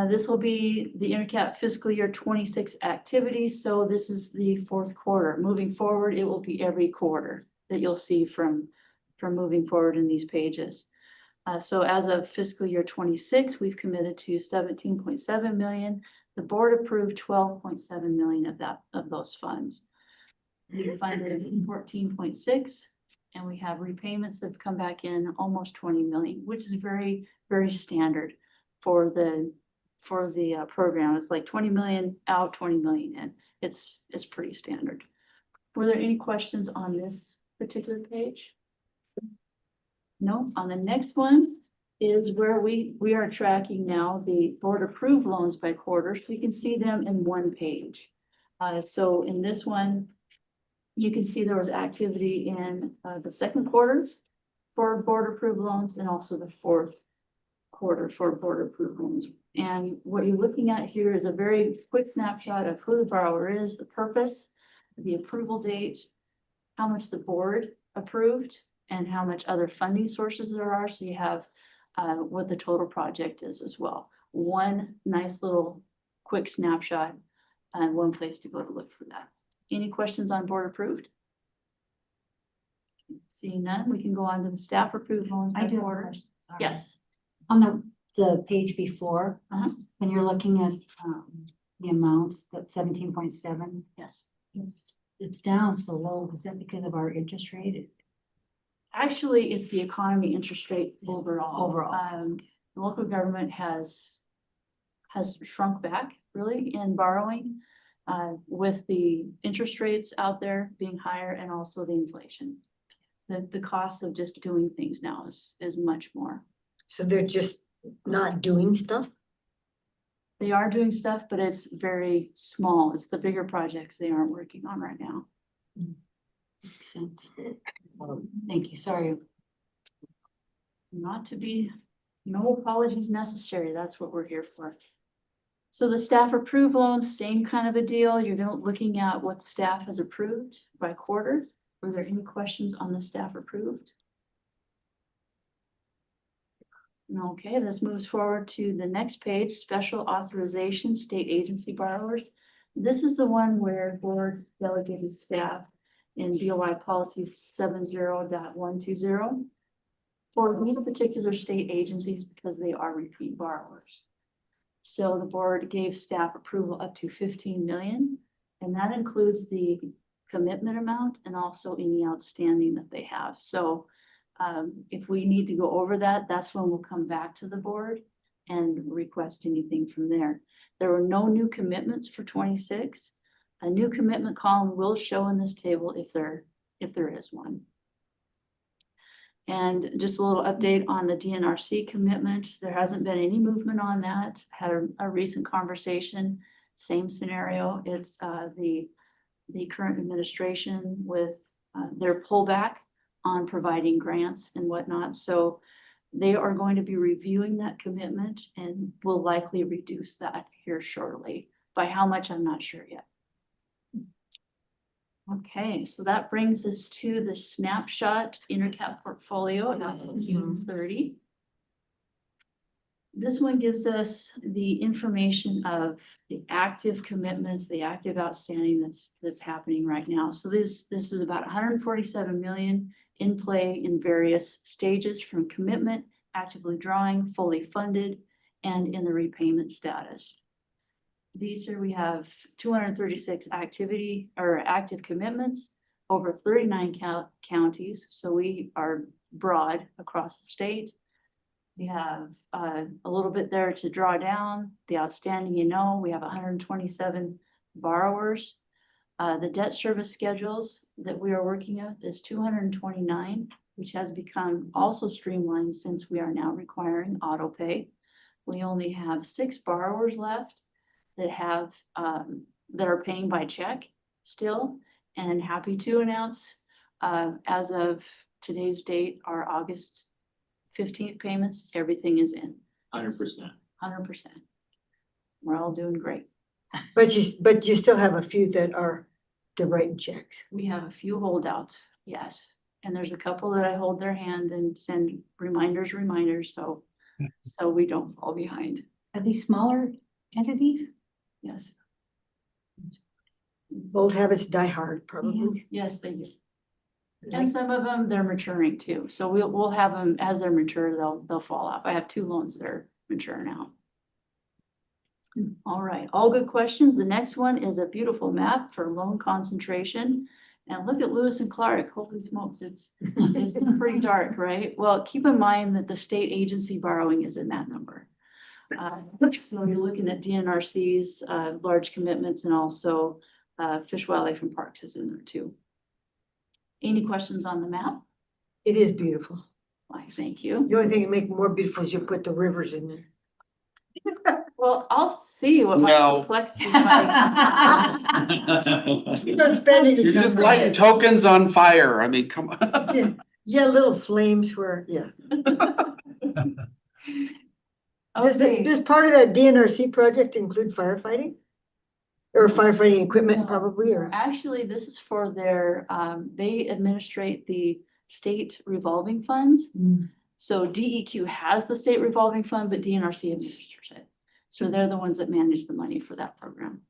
This will be the intercap fiscal year 26 activities. So this is the fourth quarter. Moving forward, it will be every quarter that you'll see from moving forward in these pages. So as of fiscal year 26, we've committed to 17.7 million. The board approved 12.7 million of those funds. We funded 14.6, and we have repayments that have come back in almost 20 million, which is very, very standard for the program. It's like 20 million out, 20 million in. It's pretty standard. Were there any questions on this particular page? No, on the next one is where we are tracking now the board approved loans by quarter, so you can see them in one page. So in this one, you can see there was activity in the second quarter for board approved loans and also the fourth quarter for board approved loans. And what you're looking at here is a very quick snapshot of who the borrower is, the purpose, the approval date, how much the board approved, and how much other funding sources there are. So you have what the total project is as well. One nice little quick snapshot and one place to go to look for that. Any questions on board approved? Seeing none, we can go on to the staff approved loans I by do have a quarter. question, sorry. Yes. On the page before, Uh-huh. when you're looking at the amounts, that 17.7, Yes. it's down so low. Is that because of our interest rate? Actually, it's the economy interest rate overall. Overall. The local government has shrunk back really in borrowing with the interest rates out there being higher and also the inflation. The cost of just doing things now is much more. So they're just not doing stuff? They are doing stuff, but it's very small. It's the bigger projects they aren't working on right now. Makes sense. Thank you, sorry. Not to be, no apologies necessary. That's what we're here for. So the staff approved loans, same kind of a deal. You're looking at what staff has approved by quarter. Were there any questions on the staff approved? Okay, this moves forward to the next page, special authorization, state agency borrowers. This is the one where board delegated staff in BOI policy 70.120 for these particular state agencies because they are repeat borrowers. So the board gave staff approval up to 15 million, and that includes the commitment amount and also any outstanding that they have. So if we need to go over that, that's when we'll come back to the board and request anything from there. There were no new commitments for 26. A new commitment column will show in this table if there is one. And just a little update on the DNRC commitment. There hasn't been any movement on that. Had a recent conversation, same scenario. It's the current administration with their pullback on providing grants and whatnot. So they are going to be reviewing that commitment and will likely reduce that here shortly. By how much, I'm not sure yet. Okay, so that brings us to the snapshot InterCap portfolio at June 30. This one gives us the information of the active commitments, the active outstanding that's happening right now. So this is about 147 million in play in various stages from commitment, actively drawing, fully funded, and in the repayment status. These here we have 236 activity or active commitments over 39 counties. So we are broad across the state. We have a little bit there to draw down. The outstanding, we have 127 borrowers. The debt service schedules that we are working with is 229, which has become also streamlined since we are now requiring auto pay. We only have 6 borrowers left that have that are paying by check still, and happy to announce as of today's date, our August 15th payments, everything is in 100%. 100%. We're all doing great. But you still have a few that are to write checks. We have a few holdouts, yes, and there's a couple that I hold their hand and send reminders, so we don't fall behind. Are these smaller entities? Yes. Old habits die hard, probably. Yes, they do. And some of them, they're maturing too. So we'll have them as they're mature, they'll fall off. I have 2 loans that are mature now. All right, all good questions. The next one is a beautiful map for loan concentration. And look at Lewis and Clark, holy smokes, it's pretty dark, right? Well, keep in mind that the state agency borrowing is in that number. So you're looking at DNRC's large commitments, and also Fish, Wildlife and Parks is in there too. Any questions on the map? It is beautiful. Why, thank you. The only thing that make it more beautiful is you put the rivers in there. Well, I'll see what my No. complexity might. You're spending. You're just lighting tokens on fire. I mean, come on. Yeah, little flames where, yeah. Okay. Does part of that DNRC project include firefighting? Or firefighting equipment probably, or? Actually, this is for their, they administrate the state revolving funds. So DEQ has the state revolving fund, but DNRC administers it. So they're the ones that manage the money for that program.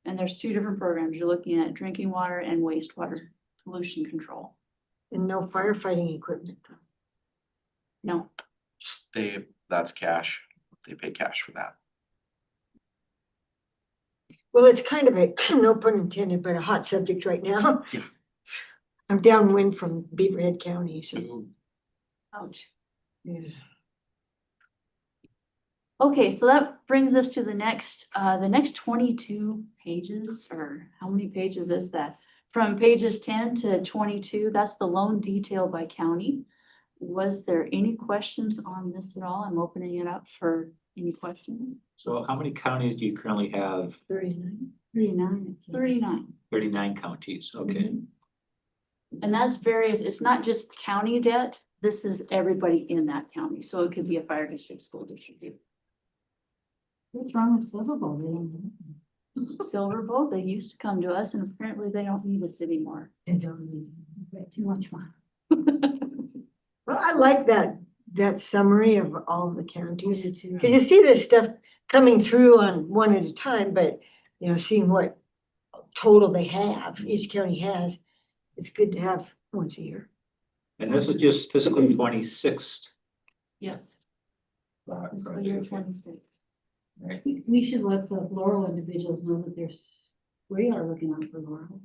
And there's two different programs. You're looking at drinking water and wastewater pollution control. And no firefighting equipment. No, That's cash. They pay cash for that. Well, it's kind of a, no pun intended, but a hot subject right now. Yeah. I'm downwind from Beaverhead County, so. ouch. Yeah. Okay, so that brings us to the next 22 pages, or how many pages is that? From pages 10 to 22, that's the loan detail by county. Was there any questions on this at all? I'm opening it up for any questions. So how many counties do you currently have? 39. 39. 39. 39 counties, okay. And that's various, it's not just county debt, this is everybody in that county, so it could be a fire district, school district. What's wrong with Silverbowl? Silverbolt, they used to come to us, and apparently they don't need us anymore. They don't need too much money. Well, I like that summary of all of the counties. too. Because you see this stuff coming through on one at a time, but, you know, seeing what total they have, each county has, it's good to have once a year. And this is just fiscal 26. Yes. Fiscal year 26. Right. We should let the Laurel individuals know that we are looking out for Laurel.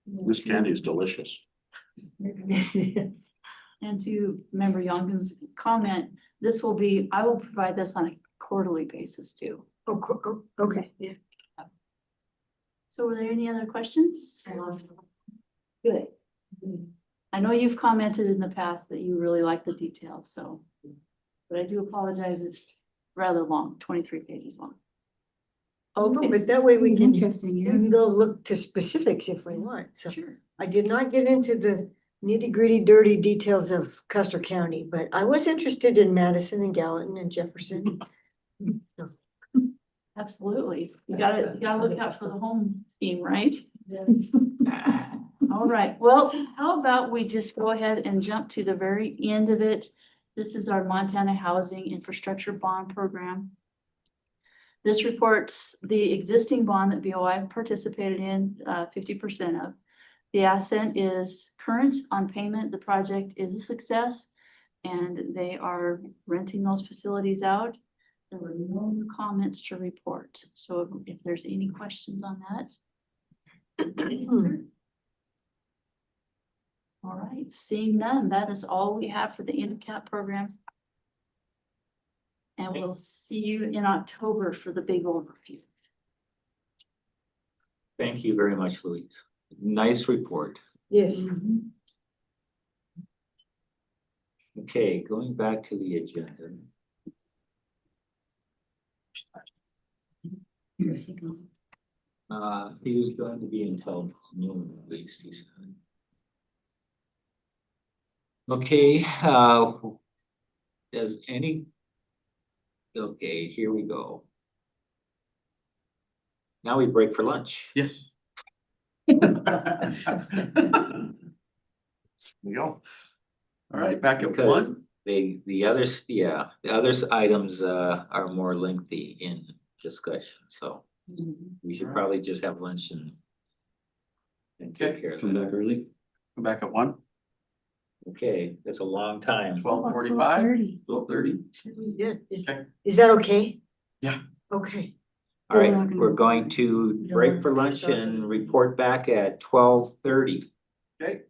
This candy is delicious. Yes. And to Member Youngkin's comment, this will be, I will provide this on a quarterly basis too. Oh, okay, yeah. So were there any other questions? Good. I know you've commented in the past that you really like the details, so. But I do apologize, it's rather long, 23 pages long. Okay. But that way we can, Interesting, we yeah. can go look to specifics if we want, so. Sure. I did not get into the nitty-gritty, dirty details of Custer County, but I was interested in Madison and Gallatin and Jefferson. So, Absolutely. You gotta look out for the home team, right? All right, well, how about we just go ahead and jump to the very end of it. This is our Montana Housing Infrastructure Bond Program. This reports the existing bond that BOI participated in, 50% of. The asset is current on payment. The project is a success, and they are renting those facilities out. There were no comments to report. So if there's any questions on that. All right, seeing none, that is all we have for the NCAP program. And we'll see you in October for the big overview. Thank you very much, Louise. Nice report. yes. Okay, going back to the agenda. He was going to be until noon at least, he said. Okay, does any? Okay, here we go. Now we break for lunch. Yes. We go. All right, back at Because one. the others, yeah, the others items are more lengthy in discussion, so we should probably just have lunch and take Okay, care of Come that. back early. Come back at one. Okay, that's a long time. 12:45, 12:30. Yeah, Okay. is that okay? Yeah. Okay. All We're right, not gonna- we're going to break for lunch and report back at 12:30. Okay.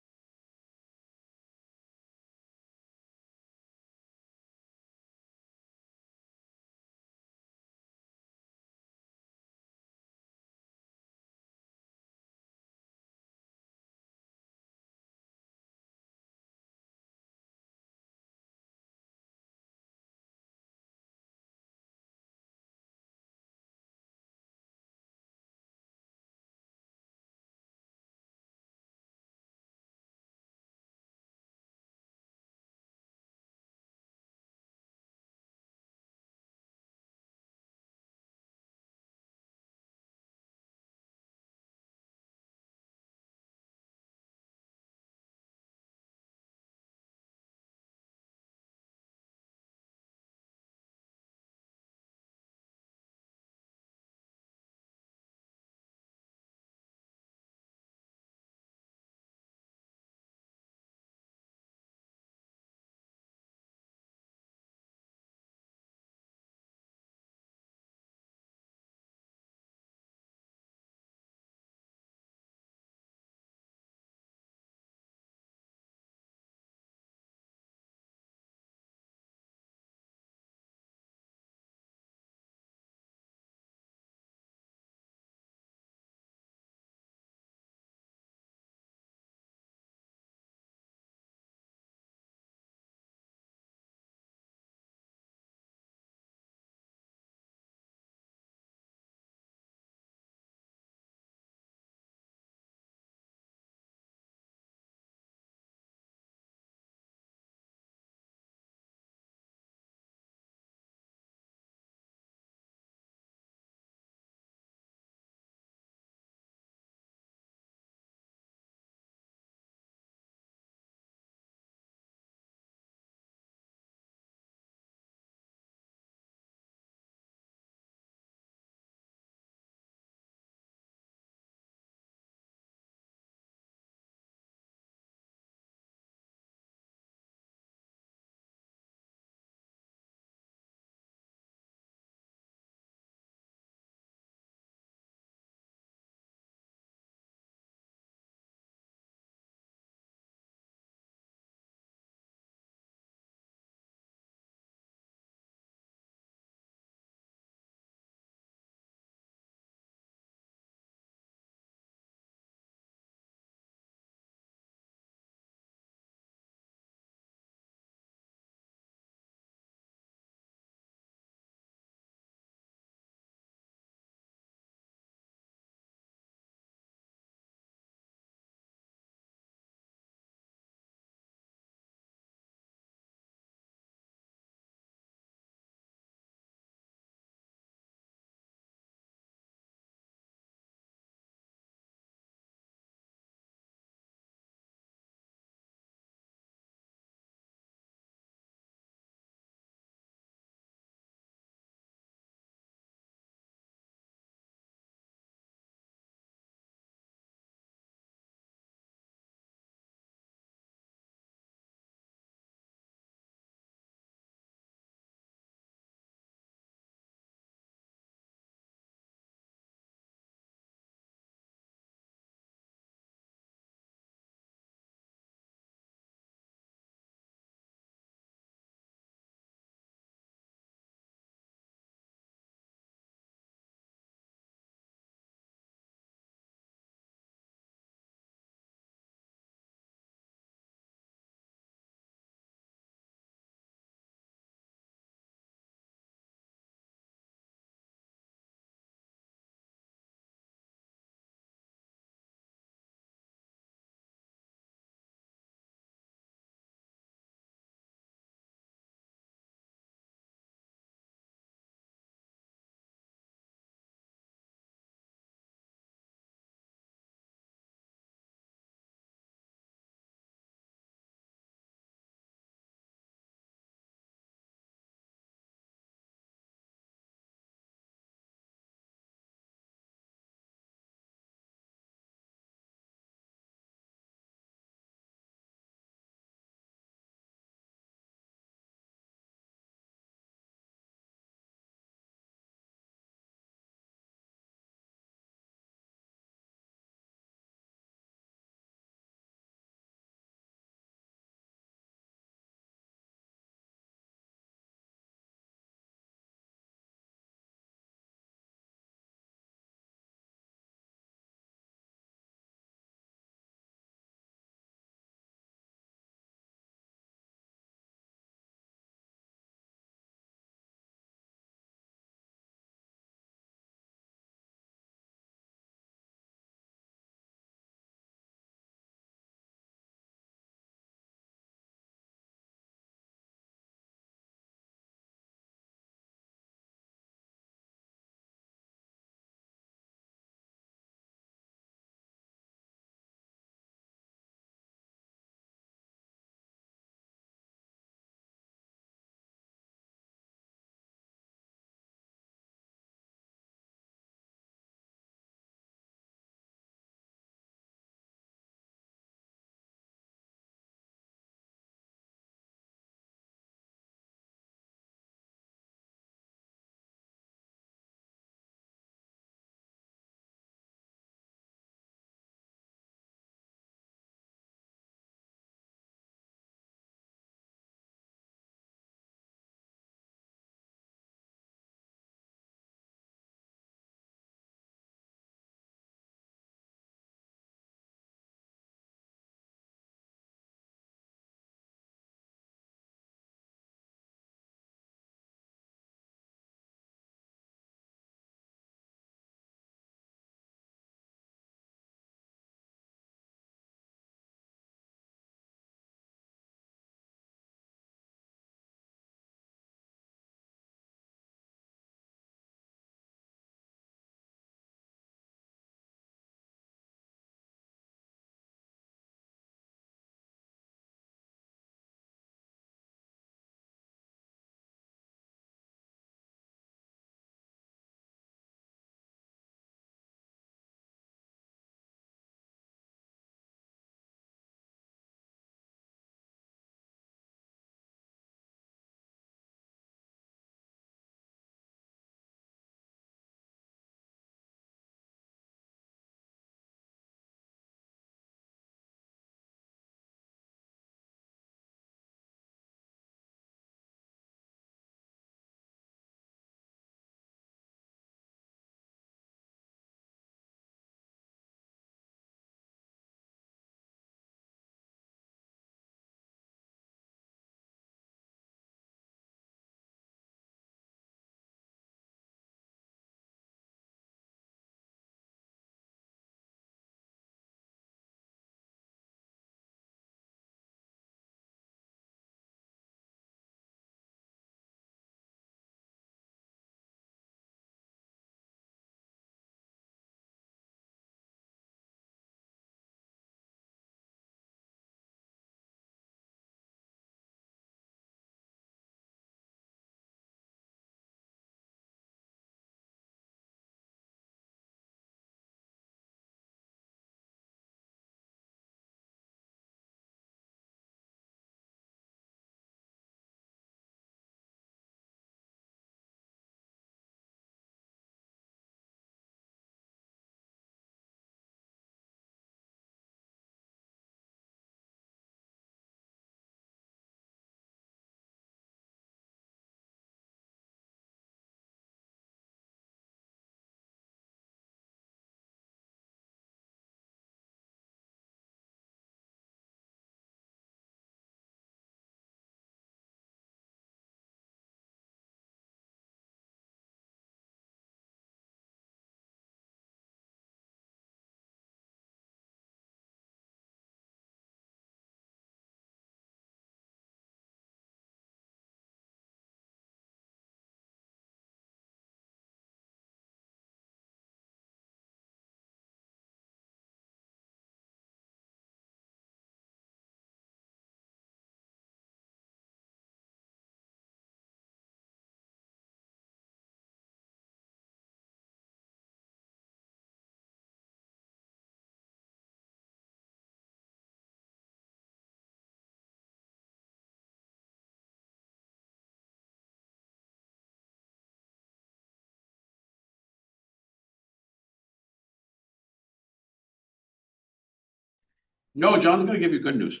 No, John's gonna give you good news.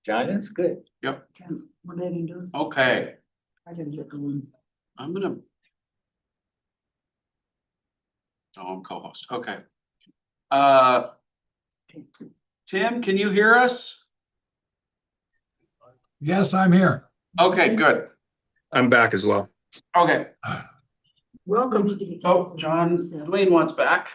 John, that's good. Yep, What are they gonna do? okay, I didn't get the ones. I'm gonna. Oh, I'm co-host, okay. Tim, can you hear us? Yes, I'm here. Okay, good, I'm back as well. okay. Welcome. Oh, John, Dwayne wants back.